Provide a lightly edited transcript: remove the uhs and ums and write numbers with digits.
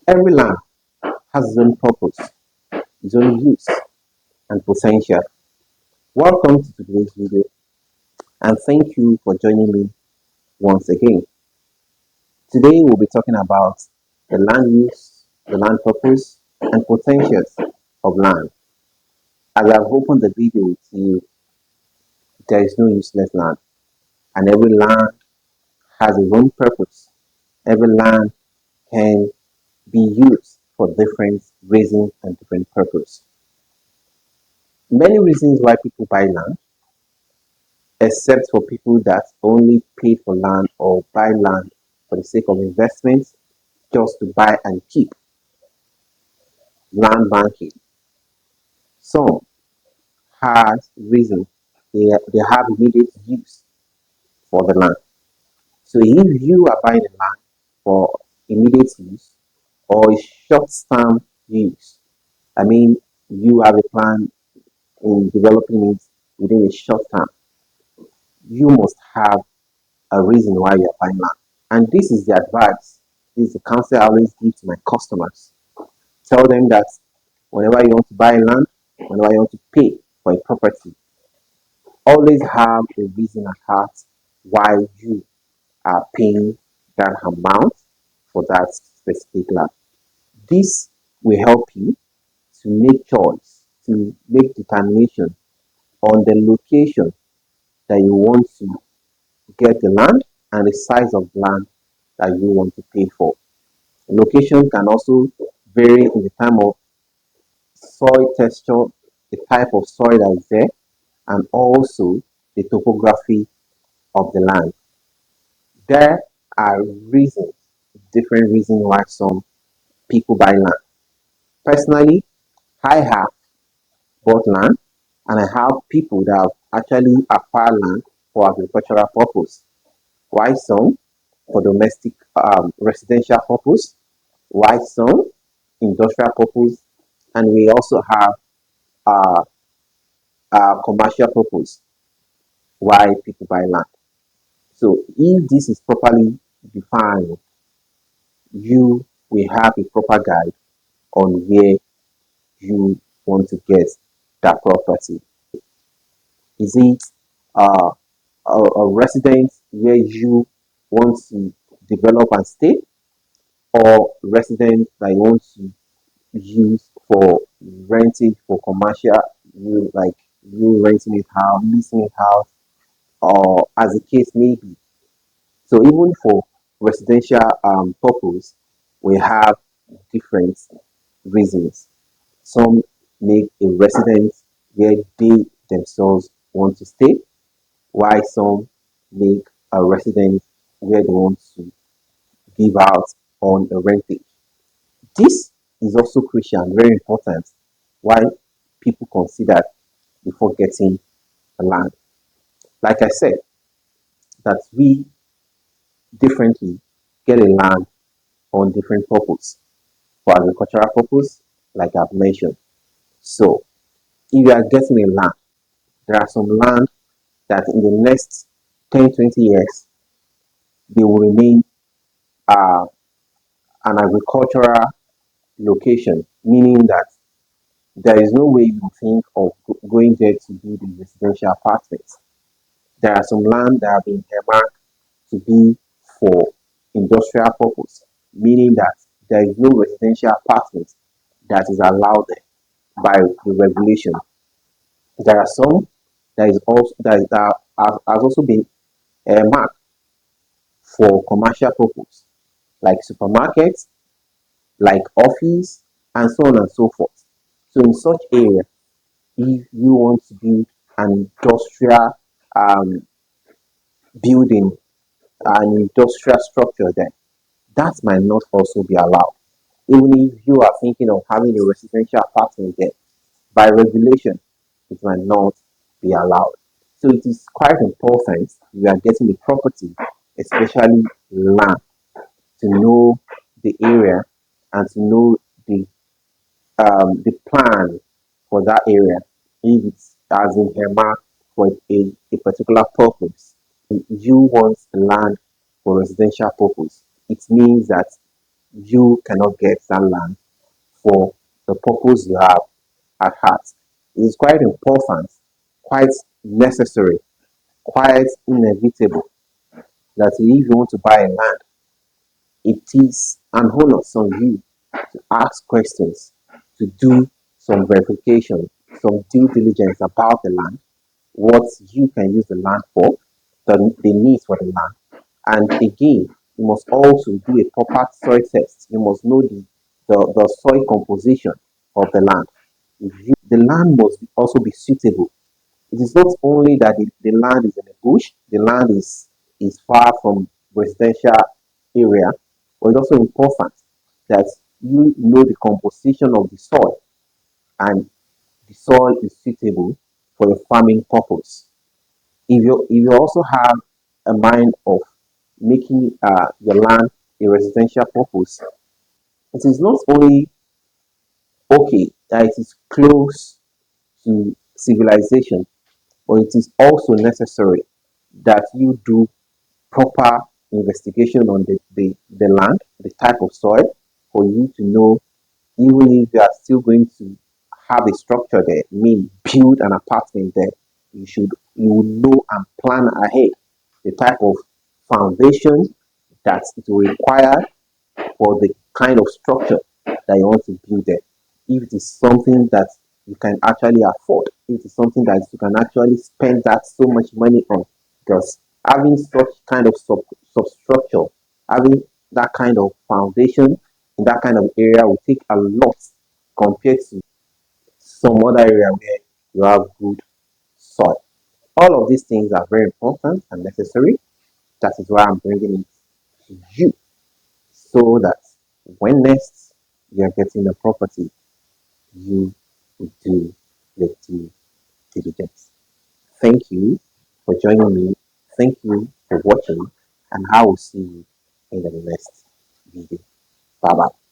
Every land has its own purpose, its own use, and potential. Welcome to today's video, and thank you for joining me once again. Today, we'll be talking about the land use, the land purpose, and potentials of land. As I've opened the video with you, there is no useless land, and every land has its own purpose. Every land can be used for different reasons and different purpose. Many reasons why people buy land, except for people that only pay for land or buy land for the sake of investment, just to buy and keep. Land banking. Some has reason they have immediate use for the land. So if you are buying a land for immediate use or a short-term use, I mean you have a plan in developing it within a short term, you must have a reason why you are buying land. And this is the advice, this is the counsel I always give to my customers. Tell them that whenever you want to buy land, whenever you want to pay for a property, always have a reason at heart why you are paying that amount for that specific land. This will help you to make choice, to make determination on the location that you want to get the land and the size of land that you want to pay for. Location can also vary in the time of soil texture, the type of soil that is there, and also the topography of the land. There are reasons, different reasons why some people buy land. Personally, I have bought land and I have people that have actually acquired land for agricultural purpose. Why some? For domestic residential purpose, why some? Industrial purpose, and we also have uh, commercial purpose, why people buy land. So if this is properly defined, you will have a proper guide on where you want to get that property. Is it uh, a residence where you want to develop and stay, or residence that you want to use for renting for commercial, you like you renting it house, leasing it house, or as the case may be. So even for residential purpose, we have different reasons. Some make a residence where they themselves want to stay, while some make a residence where they want to give out on a renting. This is also crucial and very important why people consider before getting a land. Like I said, that we differently get a land on different purpose. For agricultural purpose, like I've mentioned. So if you are getting a land, there are some land that in the next 10, 20 years, they will remain uh, an agricultural location, meaning that there is no way you think of going there to build a residential apartments. There are some land that have been earmarked to be for industrial purpose, meaning that there is no residential apartment that is allowed there by the regulation. There are some that is also that has also been earmarked for commercial purpose, like supermarkets, like office, and so on and so forth. So in such area, if you want to build an industrial um, building, an industrial structure there, that might not also be allowed. Even if you are thinking of having a residential apartment there, by regulation, it might not be allowed. So it is quite important we are getting the property, especially land, to know the area and to know the plan for that area if it's as in earmarked for a particular purpose. You want land for residential purpose. It means that you cannot get that land for the purpose you have at heart. It is quite important, quite necessary, quite inevitable that if you want to buy a land, it is an onus on you to ask questions, to do some verification, some due diligence about the land, what you can use the land for, the needs for the land. And again, you must also do a proper soil test. You must know the soil composition of the land. The land must also be suitable. It is not only that the land is in a bush, the land is far from residential area, but it's also important that you know the composition of the soil and the soil is suitable for the farming purpose. If you also have a mind of making your land a residential purpose, it is not only okay that it is close to civilization, but it is also necessary that you do proper investigation on the land, the type of soil, for you to know even if you are still going to have a structure there, mean build an apartment there, you will know and plan ahead the type of foundation that it will require for the kind of structure that you want to build there. If it is something that you can actually afford, if it is something that you can actually spend that so much money on, because having such kind of substructure, having that kind of foundation in that kind of area will take a lot compared to some other area where you have good soil. All of these things are very important and necessary. That is why I'm bringing it to you so that when next you are getting a property, you will do your due diligence. Thank you for joining me. Thank you for watching, and I will see you in the next video. Bye bye.